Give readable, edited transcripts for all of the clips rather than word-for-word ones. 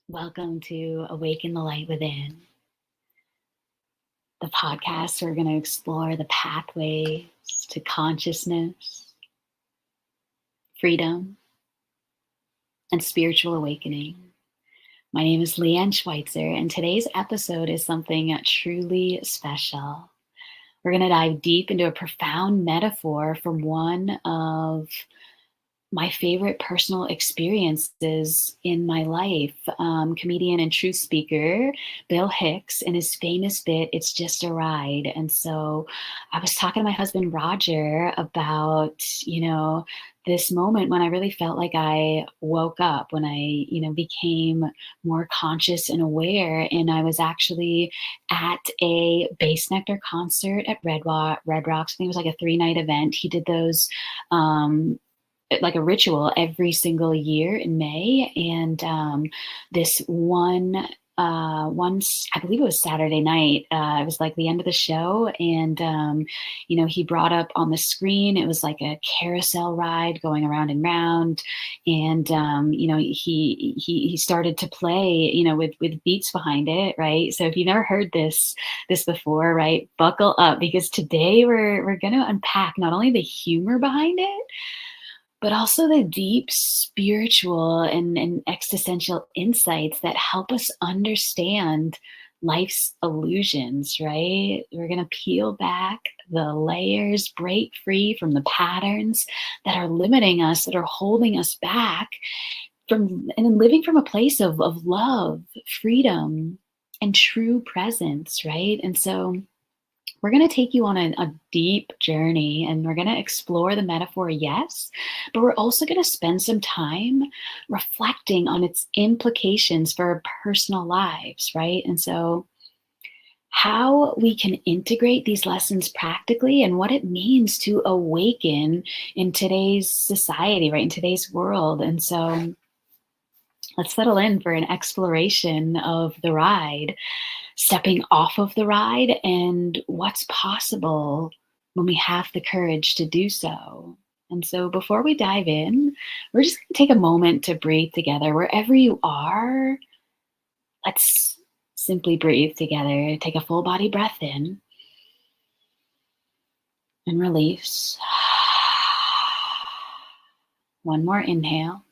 Welcome to Awaken the Light Within, the podcast where we're going to explore the pathways to consciousness, freedom, and spiritual awakening. My name is Leanne Schweitzer, and today's episode is something truly special. We're going to dive deep into a profound metaphor from one of my favorite personal experiences in my life. Comedian and truth speaker Bill Hicks in his famous bit, "It's Just a Ride." And so I was talking to my husband, Roger, about, this moment when I really felt like I woke up, when I, became more conscious and aware. And I was actually at a Bass Nectar concert at Red Rocks. I think it was like a 3-night event. He did those like a ritual every single year in May. And this once, I believe it was Saturday night, it was like the end of the show. And, he brought up on the screen, it was like a carousel ride going around and round. And, he started to play, with beats behind it. Right. So if you've never heard this before, right, buckle up, because today we're going to unpack not only the humor behind it, but also the deep spiritual and existential insights that help us understand life's illusions, right? We're going to peel back the layers, break free from the patterns that are limiting us, that are holding us back from, and living from a place of love, freedom, and true presence, right? And so we're going to take you on a deep journey, and we're going to explore the metaphor, yes, but we're also going to spend some time reflecting on its implications for our personal lives, right? And so how we can integrate these lessons practically and what it means to awaken in today's society, right? In today's world. And so let's settle in for an exploration of the ride, stepping off of the ride, and what's possible when we have the courage to do so. And so before we dive in, we're just going to take a moment to breathe together. Wherever you are, let's simply breathe together. Take a full body breath in and release. One more inhale.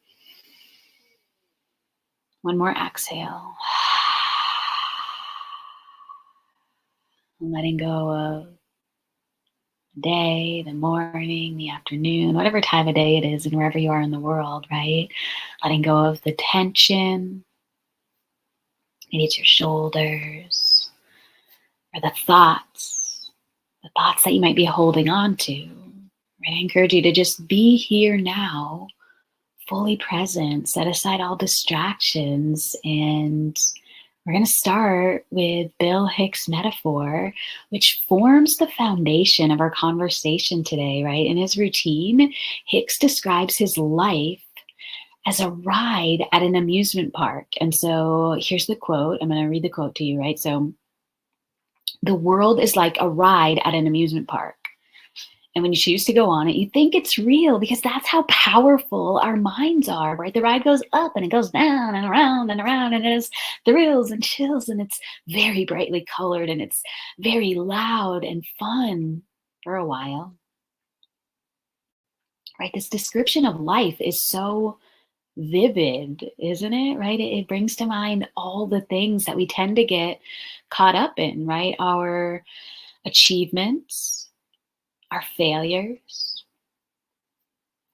One more exhale. Letting go of the day, the morning, the afternoon, whatever time of day it is, and wherever you are in the world, right? Letting go of the tension. Maybe it's your shoulders, or the thoughts that you might be holding on to. Right? I encourage you to just be here now, fully present, set aside all distractions, and we're going to start with Bill Hicks' metaphor, which forms the foundation of our conversation today, right? In his routine, Hicks describes his life as a ride at an amusement park. And so here's the quote. I'm going to read the quote to you, right? So, "The world is like a ride at an amusement park. And when you choose to go on it, you think it's real because that's how powerful our minds are, right? The ride goes up and it goes down and around and around, and it has thrills and chills, and it's very brightly colored, and it's very loud and fun for a while, right? This description of life is so vivid, isn't it? Right? It brings to mind all the things that we tend to get caught up in, right? Our achievements, our failures,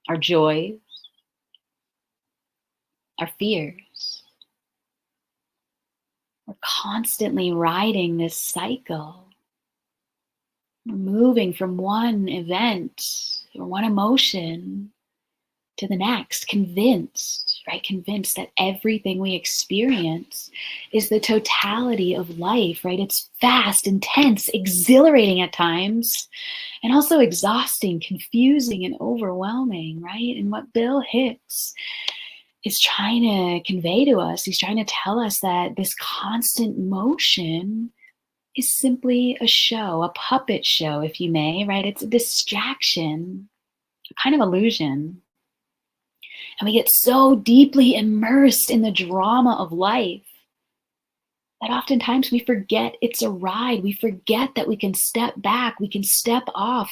our joys, our fears. We're constantly riding this cycle. We're moving from one event or one emotion to the next, convinced, right? Convinced that everything we experience is the totality of life, right? It's fast, intense, exhilarating at times, and also exhausting, confusing, and overwhelming, right? And what Bill Hicks is trying to convey to us, he's trying to tell us that this constant motion is simply a show, a puppet show, if you may, right? It's a distraction, a kind of illusion. And we get so deeply immersed in the drama of life that oftentimes we forget it's a ride. We forget that we can step back, we can step off,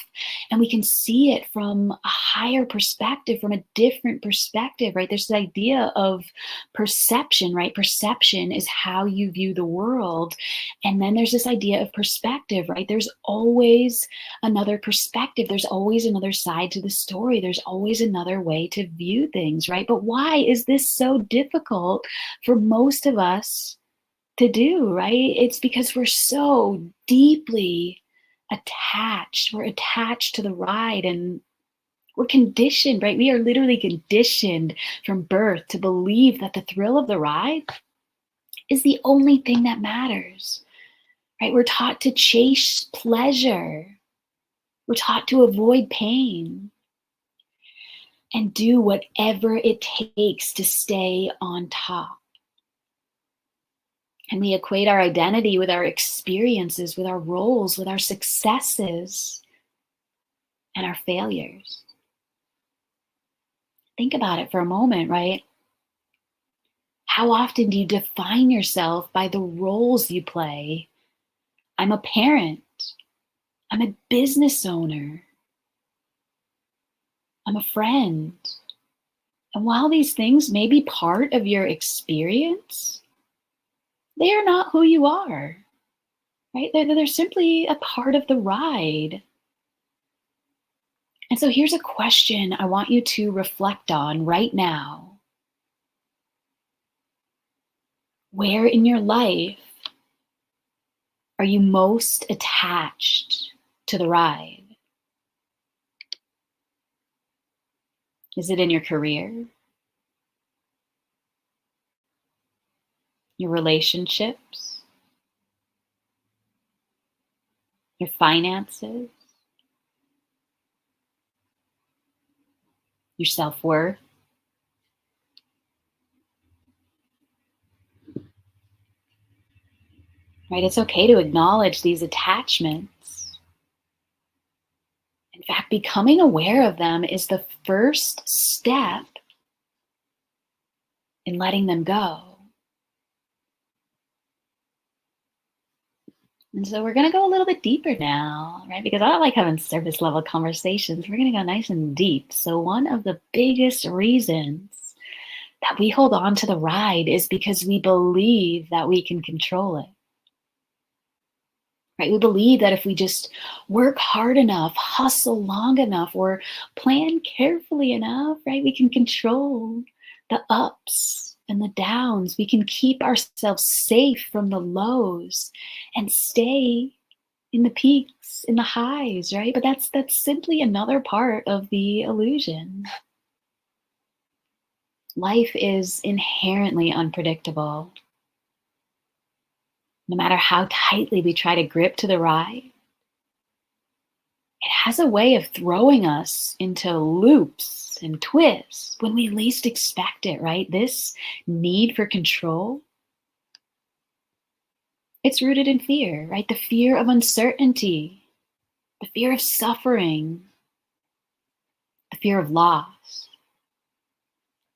and we can see it from a higher perspective, from a different perspective, right? There's this idea of perception, right? Perception is how you view the world. And then there's this idea of perspective, right? There's always another perspective. There's always another side to the story. There's always another way to view things, right? But why is this so difficult for most of us to do, right? It's because we're so deeply attached. We're attached to the ride and we're conditioned, right? We are literally conditioned from birth to believe that the thrill of the ride is the only thing that matters, right? We're taught to chase pleasure. We're taught to avoid pain and do whatever it takes to stay on top. And we equate our identity with our experiences, with our roles, with our successes, and our failures. Think about it for a moment, right? How often do you define yourself by the roles you play? I'm a parent. I'm a business owner. I'm a friend. And while these things may be part of your experience, they are not who you are, right? They're simply a part of the ride. And so here's a question I want you to reflect on right now. Where in your life are you most attached to the ride? Is it in your career? Your relationships? Your finances? Your self-worth? Right? It's okay to acknowledge these attachments. In fact, becoming aware of them is the first step in letting them go. And so we're going to go a little bit deeper now, right? Because I don't like having surface level conversations. We're going to go nice and deep. So one of the biggest reasons that we hold on to the ride is because we believe that we can control it. Right? We believe that if we just work hard enough, hustle long enough, or plan carefully enough, right, we can control the ups and the downs. We can keep ourselves safe from the lows and stay in the peaks, in the highs, right? But that's simply another part of the illusion. Life is inherently unpredictable. No matter how tightly we try to grip to the ride, it has a way of throwing us into loops and twists when we least expect it, right? This need for control, it's rooted in fear, right? The fear of uncertainty, the fear of suffering, the fear of loss.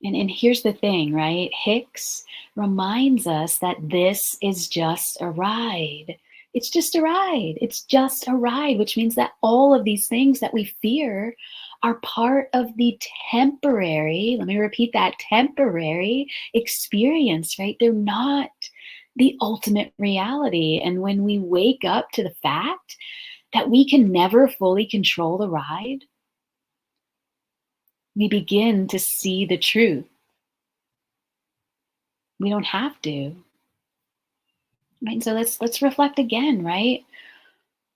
And here's the thing, right? Hicks reminds us that this is just a ride. It's just a ride. It's just a ride, which means that all of these things that we fear are part of the temporary, let me repeat that, temporary experience, right? They're not the ultimate reality. And when we wake up to the fact that we can never fully control the ride, we begin to see the truth. We don't have to. Right? So let's reflect again, right?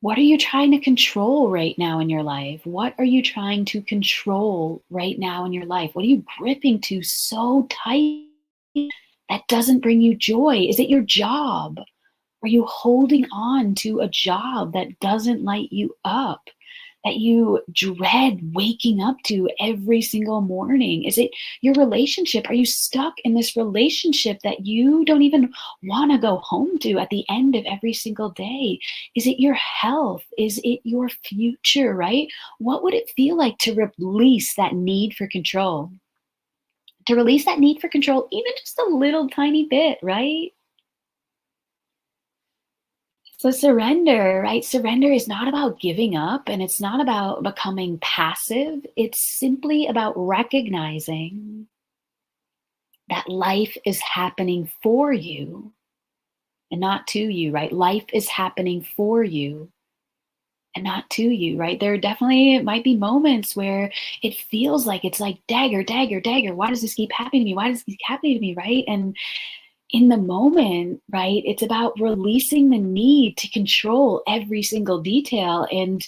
What are you trying to control right now in your life? What are you trying to control right now in your life? What are you gripping to so tight that doesn't bring you joy? Is it your job? Are you holding on to a job that doesn't light you up, that you dread waking up to every single morning? Is it your relationship? Are you stuck in this relationship that you don't even want to go home to at the end of every single day? Is it your health? Is it your future, right? What would it feel like to release that need for control? to release that need for control, even just a little tiny bit, right? So surrender, right? Surrender is not about giving up and it's not about becoming passive. It's simply about recognizing that life is happening for you and not to you, right? Life is happening for you and not to you, right? There definitely might be moments where it feels like it's like dagger, dagger, dagger. Why does this keep happening to me? Why does this keep happening to me, right? And in the moment, right, it's about releasing the need to control every single detail and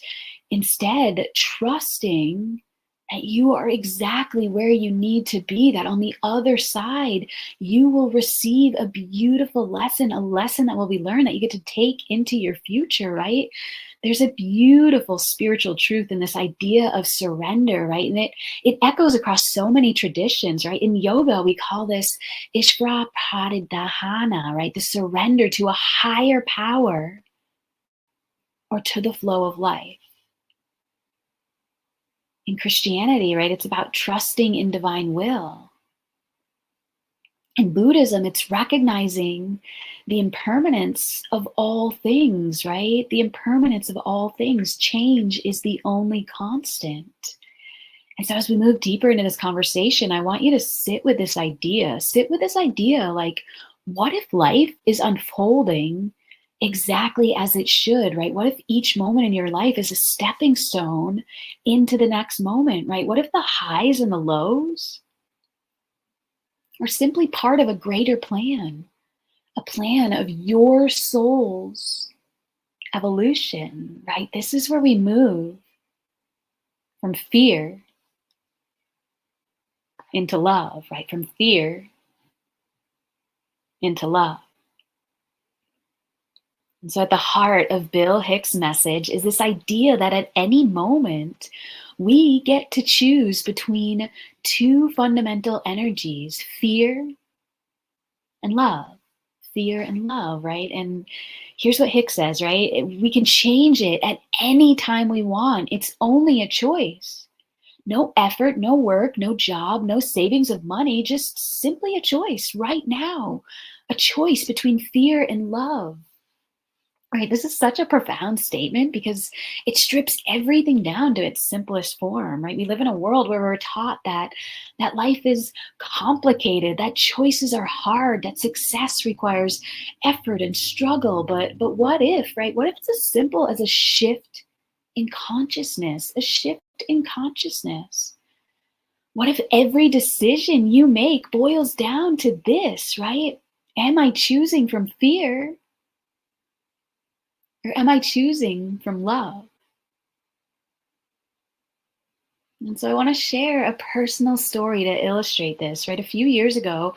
instead trusting that you are exactly where you need to be, that on the other side, you will receive a beautiful lesson, a lesson that will be learned that you get to take into your future, right? There's a beautiful spiritual truth in this idea of surrender, right? And it echoes across so many traditions, right? In yoga, we call this Ishvara Pradidhana, right? The surrender to a higher power or to the flow of life. In Christianity, right, it's about trusting in divine will. In Buddhism, it's recognizing the impermanence of all things, right? The impermanence of all things. Change is the only constant. And so as we move deeper into this conversation, I want you to sit with this idea. Sit with this idea like, what if life is unfolding exactly as it should, right? What if each moment in your life is a stepping stone into the next moment, right? What if the highs and the lows are simply part of a greater plan, a plan of your soul's evolution, right? This is where we move from fear into love, right? From fear into love. And so, at the heart of Bill Hicks' message is this idea that at any moment, we get to choose between two fundamental energies, fear and love. Fear and love, right? And here's what Hicks says, right? We can change it at any time we want. It's only a choice. No effort, no work, no job, no savings of money, just simply a choice right now. A choice between fear and love. Right, this is such a profound statement because it strips everything down to its simplest form, right? We live in a world where we're taught that life is complicated, that choices are hard, that success requires effort and struggle. But what if, right? What if it's as simple as a shift in consciousness, a shift in consciousness? What if every decision you make boils down to this, right? Am I choosing from fear? Or am I choosing from love? And so I want to share a personal story to illustrate this, right? A few years ago,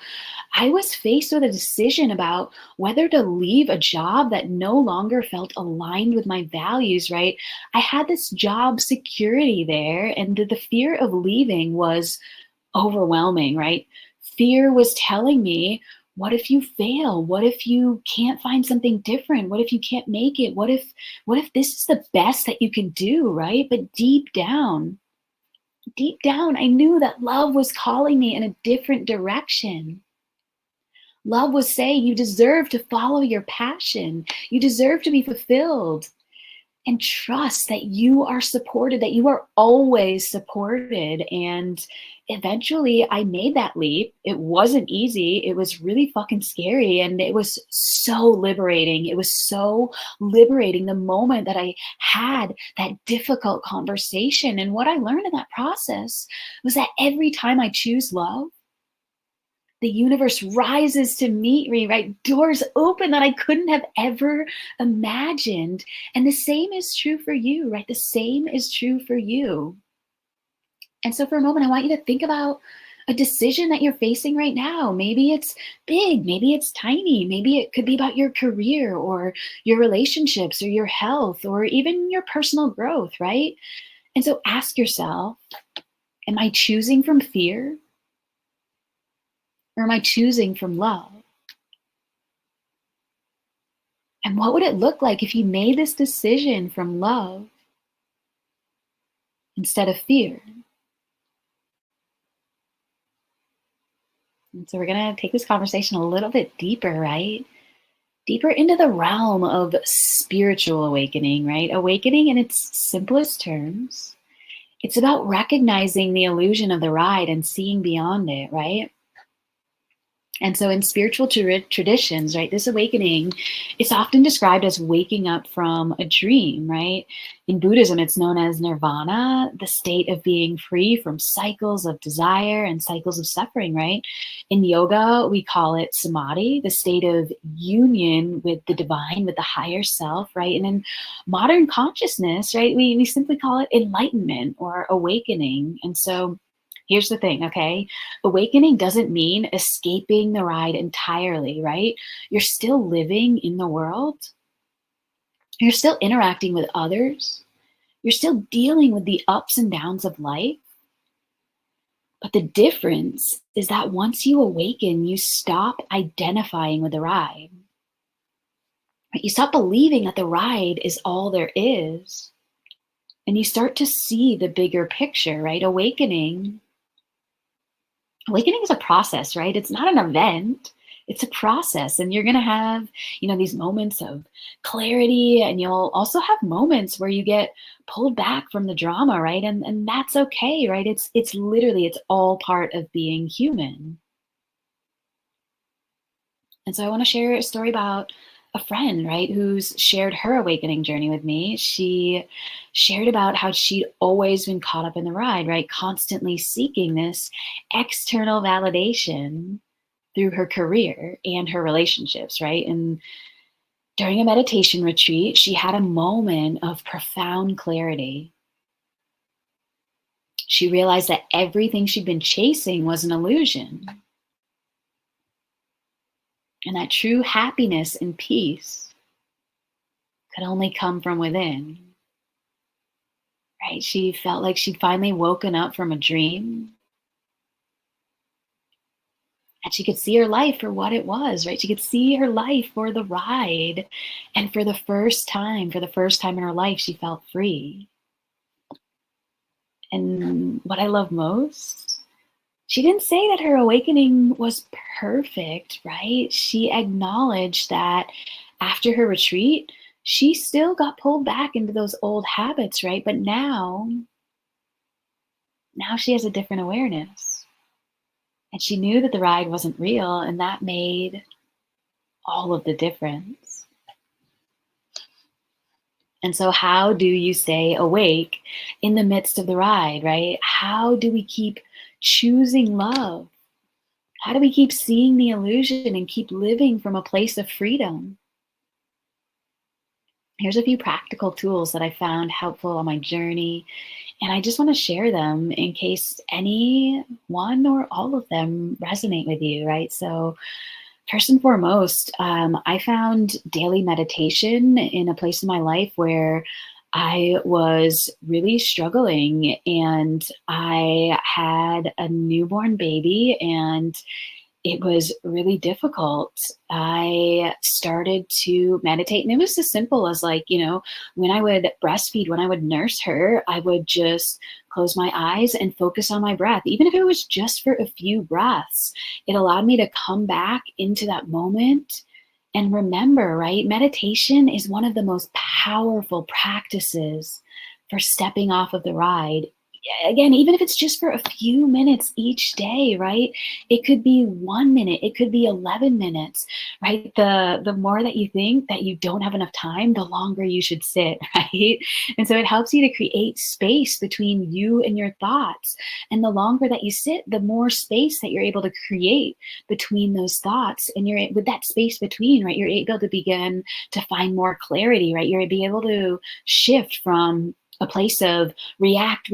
I was faced with a decision about whether to leave a job that no longer felt aligned with my values, right? I had this job security there, and the fear of leaving was overwhelming, right? Fear was telling me, what if you fail? What if you can't find something different? What if you can't make it? What if this is the best that you can do, right? But deep down, I knew that love was calling me in a different direction. Love was saying, you deserve to follow your passion. You deserve to be fulfilled. And trust that you are supported, that you are always supported. And eventually I made that leap. It wasn't easy. It was really fucking scary. And it was so liberating. It was so liberating the moment that I had that difficult conversation. And what I learned in that process was that every time I choose love, the universe rises to meet me, right? Doors open that I couldn't have ever imagined. And the same is true for you, right? The same is true for you. And so for a moment, I want you to think about a decision that you're facing right now. Maybe it's big, maybe it's tiny, maybe it could be about your career or your relationships or your health or even your personal growth, right? And so ask yourself, am I choosing from fear or am I choosing from love? And what would it look like if you made this decision from love instead of fear? And so we're going to take this conversation a little bit deeper, right? Deeper into the realm of spiritual awakening, right? Awakening in its simplest terms. It's about recognizing the illusion of the ride and seeing beyond it, right? And so in spiritual traditions, right, this awakening, it's often described as waking up from a dream, right? In Buddhism, it's known as nirvana, the state of being free from cycles of desire and cycles of suffering, right? In yoga, we call it samadhi, the state of union with the divine, with the higher self, right? And in modern consciousness, right, we simply call it enlightenment or awakening. And so here's the thing, okay? Awakening doesn't mean escaping the ride entirely, right? You're still living in the world. You're still interacting with others. You're still dealing with the ups and downs of life. But the difference is that once you awaken, you stop identifying with the ride. You stop believing that the ride is all there is. And you start to see the bigger picture, right? Awakening is a process, right? It's not an event. It's a process. And you're going to have, these moments of clarity, and you'll also have moments where you get pulled back from the drama, right? And that's okay, right? It's literally, it's all part of being human. And so I want to share a story about a friend, right, who's shared her awakening journey with me. She shared about how she'd always been caught up in the ride, right, constantly seeking this external validation through her career and her relationships, right? And during a meditation retreat, she had a moment of profound clarity. She realized that everything she'd been chasing was an illusion, and that true happiness and peace could only come from within, right? She felt like she'd finally woken up from a dream, and she could see her life for what it was, right? She could see her life for the ride. And for the first time in her life, she felt free. And what I love most, she didn't say that her awakening was perfect, right? She acknowledged that after her retreat, she still got pulled back into those old habits, right? But now she has a different awareness. And she knew that the ride wasn't real, and that made all of the difference. And so how do you stay awake in the midst of the ride, right? How do we keep choosing love? How do we keep seeing the illusion and keep living from a place of freedom? Here's a few practical tools that I found helpful on my journey, and I just want to share them in case any one or all of them resonate with you, right? So first and foremost, I found daily meditation in a place in my life where I was really struggling, and I had a newborn baby, and it was really difficult. I started to meditate, and it was as simple as when I would breastfeed, when I would nurse her, I would just close my eyes and focus on my breath. Even if it was just for a few breaths, it allowed me to come back into that moment and remember, right? Meditation is one of the most powerful practices for stepping off of the ride. Again, even if it's just for a few minutes each day, right? It could be 1 minute, it could be 11 minutes, right? The more that you think that you don't have enough time, the longer you should sit, right? And so it helps you to create space between you and your thoughts. And the longer that you sit, the more space that you're able to create between ththose thoughts. And you're with that space between, right? You're able to begin to find more clarity, right? You're be able to shift from a place of react.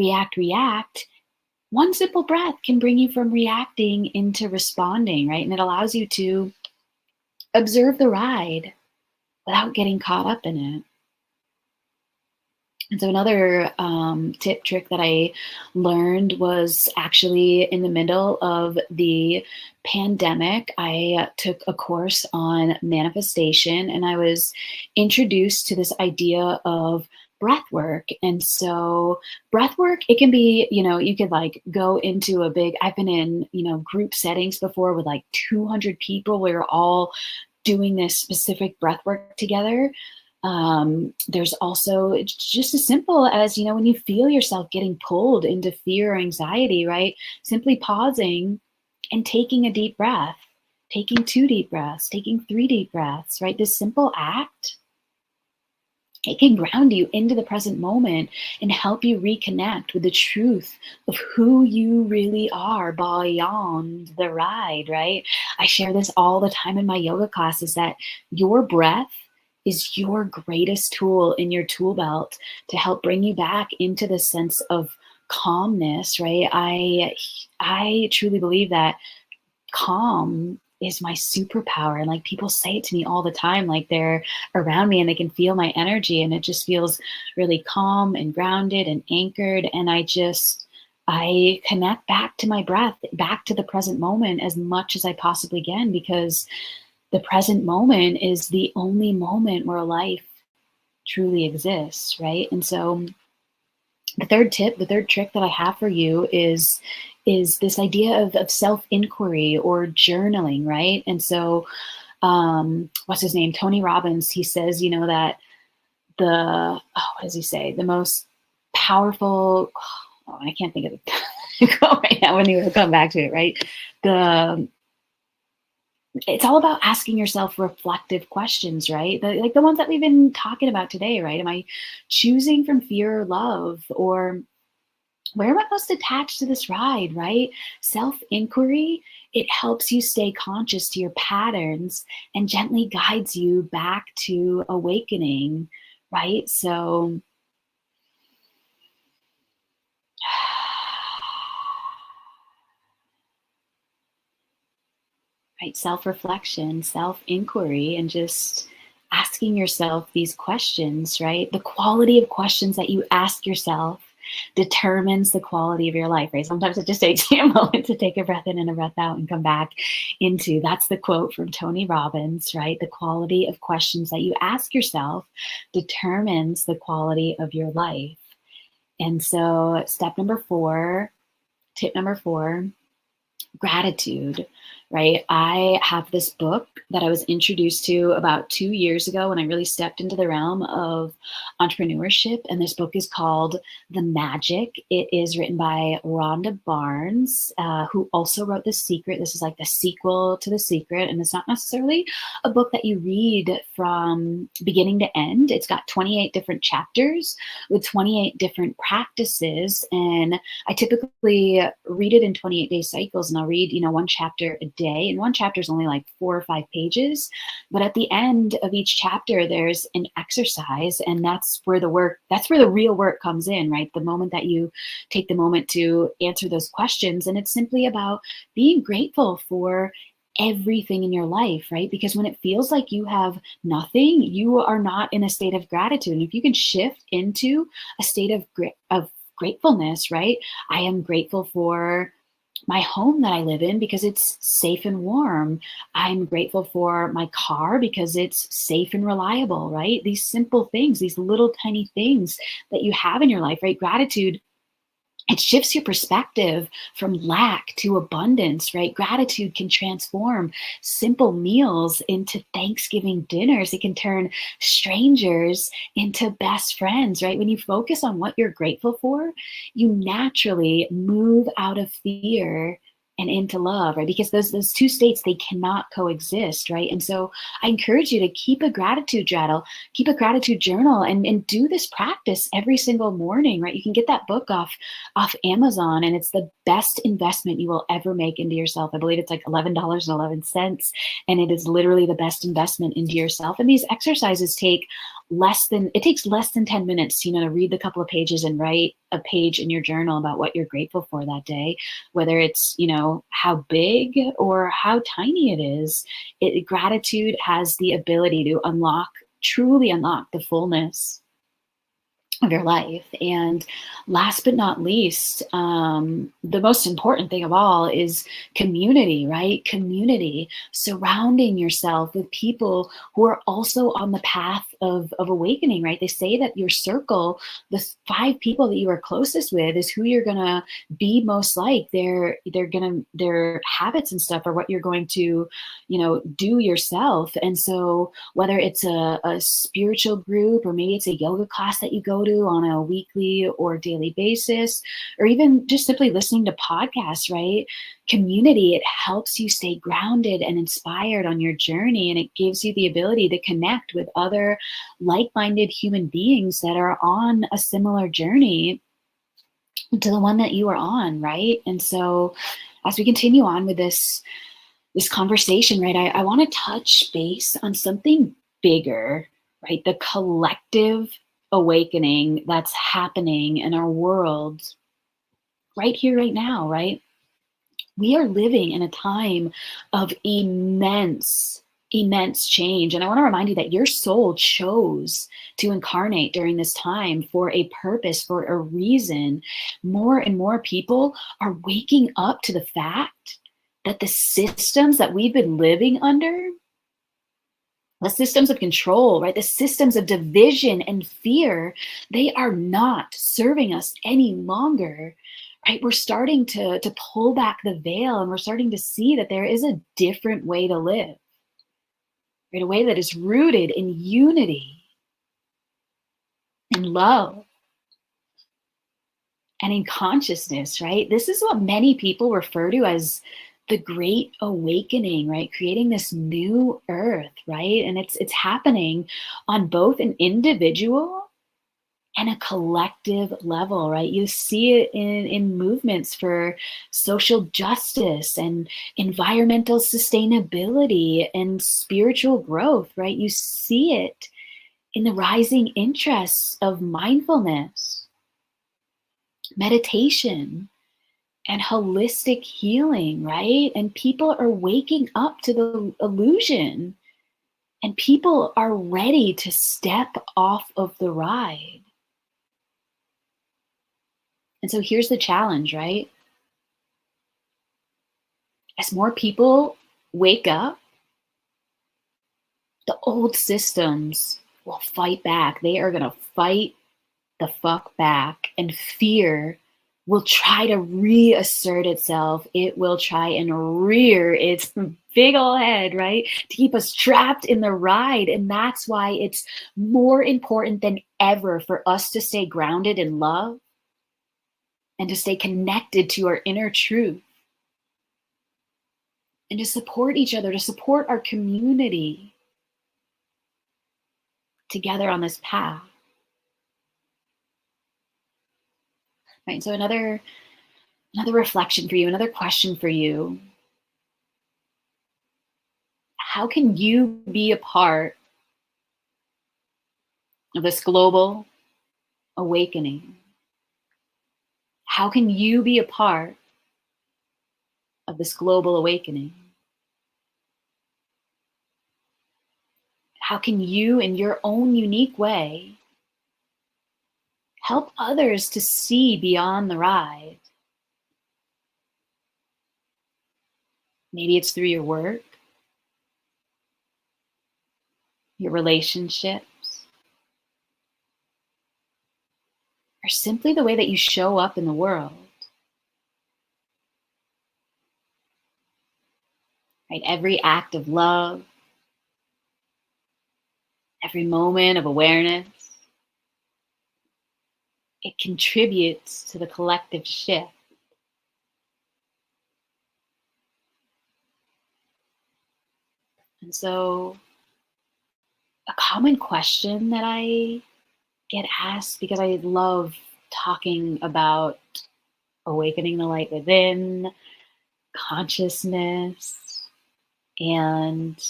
One simple breath can bring you from reacting into responding, right? And it allows you to observe the ride without getting caught up in it. And so another trick that I learned was actually in the middle of the pandemic. I took a course on manifestation, and I was introduced to this idea of breath work. And so breath work, it can be, you could like go into I've been in, group settings before with like 200 people where we're all doing this specific breath work together. There's also it's just as simple as, when you feel yourself getting pulled into fear or anxiety, right? Simply pausing and taking a deep breath, taking 2 deep breaths, taking 3 deep breaths, right? This simple act, it can ground you into the present moment and help you reconnect with the truth of who you really are beyond the ride, right? I share this all the time in my yoga classes that your breath is your greatest tool in your tool belt to help bring you back into the sense of calmness, right? I truly believe that calm is my superpower. And like people say it to me all the time, like they're around me and they can feel my energy and it just feels really calm and grounded and anchored. And I connect back to my breath, back to the present moment as much as I possibly can, because the present moment is the only moment where life truly exists, right? And so the third trick that I have for you is this idea of self-inquiry or journaling, right? And so what's his name? Tony Robbins, he says, that what does he say? The most powerful, I can't think of it right now, when he will come back to it, right? It's all about asking yourself reflective questions, right? Like the ones that we've been talking about today, right? Am I choosing from fear or love? Or where am I most attached to this ride, right? Self-inquiry, it helps you stay conscious to your patterns and gently guides you back to awakening, right? So right, self-reflection, self-inquiry, and just asking yourself these questions, right? The quality of questions that you ask yourself determines the quality of your life, right? Sometimes it just takes you a moment to take a breath in and a breath out and come back into. That's the quote from Tony Robbins, right? The quality of questions that you ask yourself determines the quality of your life. And so tip number 4, gratitude, right? I have this book that I was introduced to about 2 years ago when I really stepped into the realm of entrepreneurship. And this book is called The Magic. It is written by Rhonda Barnes, who also wrote The Secret. This is like the sequel to The Secret. And it's not necessarily a book that you read from beginning to end. It's got 28 different chapters with 28 different practices. And I typically read it in 28-day cycles, and I'll read, one chapter a day. And one chapter is only like 4 or 5 pages. But at the end of each chapter, there's an exercise, and that's where the real work comes in, right? The moment that you take the moment to answer those questions. And it's simply about being grateful for everything in your life, right? Because when it feels like you have nothing, you are not in a state of gratitude. And if you can shift into a state of gratefulness, right? I am grateful for my home that I live in because it's safe and warm. I'm grateful for my car because it's safe and reliable, right? These simple things, these little tiny things that you have in your life, right? Gratitude, it shifts your perspective from lack to abundance, right? Gratitude can transform simple meals into Thanksgiving dinners. It can turn strangers into best friends, right? When you focus on what you're grateful for, you naturally move out of fear and into love, right? Because those two states, they cannot coexist, right? And so I encourage you to keep a gratitude journal and do this practice every single morning, right? You can get that book off Amazon, and it's the best investment you will ever make into yourself. I believe it's like $11.11, and it is literally the best investment into yourself. And these exercises takes less than 10 minutes, to read the couple of pages and write a page in your journal about what you're grateful for that day, whether it's, how big or how tiny it is. Gratitude has the ability to truly unlock the fullness of your life. And last but not least, the most important thing of all is community, right? Community, surrounding yourself with people who are also on the path of awakening, right? They say that your circle, the 5 people that you are closest with, is who you're gonna be most like. Their habits and stuff are what you're going to, do yourself. And so whether it's a spiritual group, or maybe it's a yoga class that you go to on a weekly or daily basis, or even just simply listening to podcasts, right? Community, it helps you stay grounded and inspired on your journey, and it gives you the ability to connect with other like-minded human beings that are on a similar journey to the one that you are on, right? And so as we continue on with this conversation, right, I want to touch base on something bigger, right? The collective awakening that's happening in our world right here, right now, right? We are living in a time of immense change. And I want to remind you that your soul chose to incarnate during this time for a purpose, for a reason. More and more people are waking up to the fact that the systems that we've been living under, the systems of control, right? The systems of division and fear, they are not serving us any longer, right? We're starting to pull back the veil, and we're starting to see that there is a different way to live, right? A way that is rooted in unity and love and in consciousness, right? This is what many people refer to as the great awakening, right? Creating this new earth, right? And it's happening on both an individual and a collective level, right? You see it in movements for social justice and environmental sustainability and spiritual growth, right? You see it in the rising interests of mindfulness, meditation, and holistic healing, right? And people are waking up to the illusion, and people are ready to step off of the ride. And so here's the challenge, right? As more people wake up, the old systems will fight back. They are going to fight the fuck back, and fear will try to reassert itself. It will try and rear its big old head, right? To keep us trapped in the ride. And that's why it's more important than ever for us to stay grounded in love and to stay connected to our inner truth and to support each other, to support our community together on this path. Right. So another reflection for you, another question for you. How can you be a part of this global awakening? How can you be a part of this global awakening? How can you, in your own unique way, help others to see beyond the ride? Maybe it's through your work, your relationships, or simply the way that you show up in the world. Right? Every act of love, every moment of awareness, it contributes to the collective shift. And so a common question that I get asked, because I love talking about awakening the light within, consciousness, and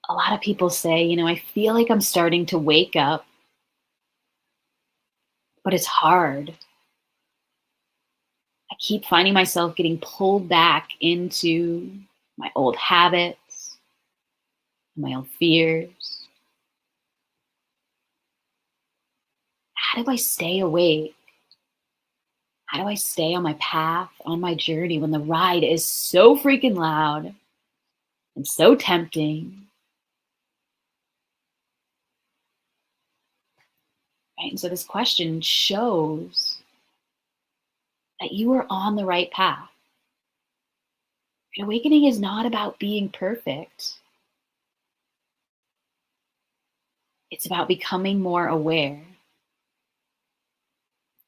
a lot of people say, I feel like I'm starting to wake up, but it's hard. I keep finding myself getting pulled back into my old habits, my old fears. How do I stay awake? How do I stay on my path, on my journey when the ride is so freaking loud and so tempting? Right? And so this question shows that you are on the right path. And awakening is not about being perfect. It's about becoming more aware,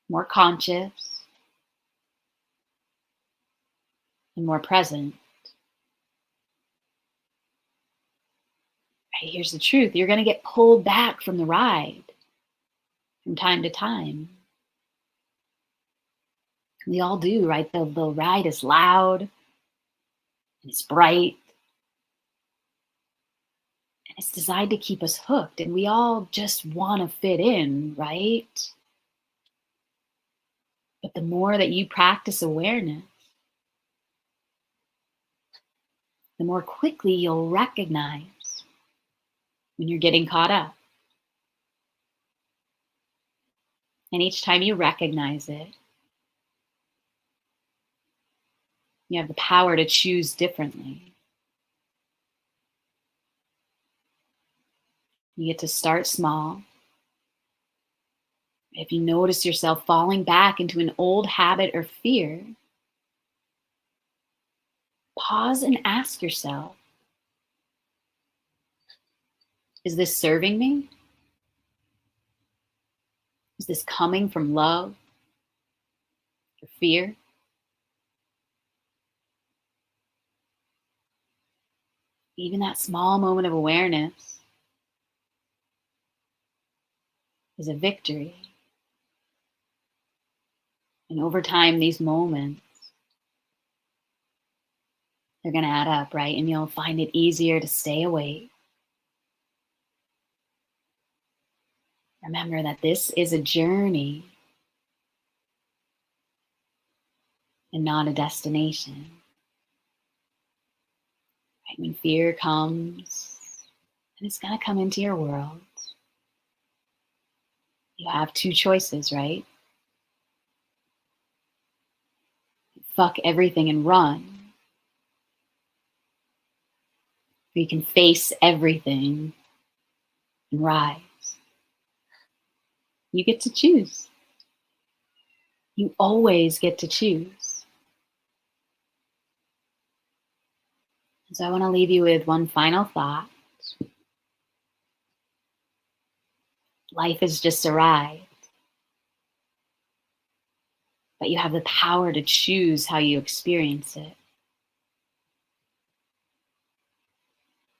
more conscious, and more present. Right? Here's the truth. You're going to get pulled back from the ride from time to time. We all do, right? The ride is loud and it's bright and it's designed to keep us hooked. And we all just want to fit in, right? But the more that you practice awareness, the more quickly you'll recognize when you're getting caught up. And each time you recognize it, you have the power to choose differently. You get to start small. If you notice yourself falling back into an old habit or fear, pause and ask yourself, is this serving me? Is this coming from love or fear? Even that small moment of awareness is a victory. And over time, these moments, they're going to add up, right? And you'll find it easier to stay awake. Remember that this is a journey and not a destination. Right? When fear comes, and it's going to come into your world, you have two choices, right? Fuck everything and run. Or you can face everything and rise. You get to choose. You always get to choose. So I want to leave you with one final thought. Life is just a ride, but you have the power to choose how you experience it.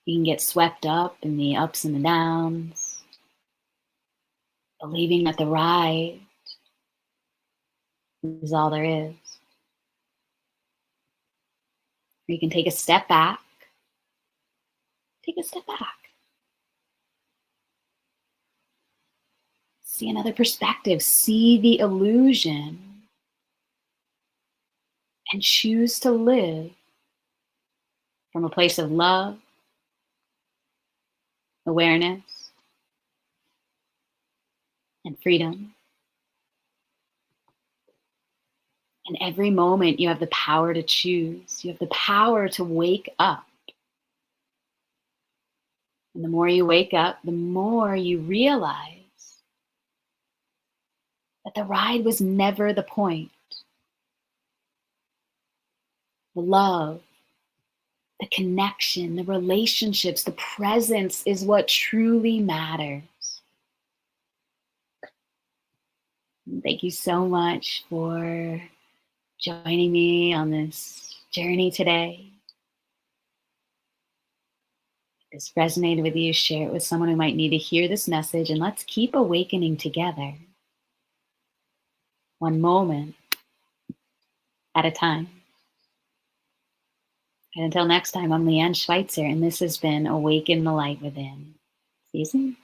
You can get swept up in the ups and the downs, believing that the ride is all there is. Or you can take a step back. Take a step back. See another perspective. See the illusion. And choose to live from a place of love, awareness, and freedom. In every moment, you have the power to choose. You have the power to wake up. And the more you wake up, the more you realize that the ride was never the point. The love, the connection, the relationships, the presence is what truly matters. Thank you so much for joining me on this journey today. If this resonated with you, share it with someone who might need to hear this message, and let's keep awakening together, one moment at a time. And until next time, I'm Leanne Schweitzer, and this has been Awaken the Light Within. See you soon.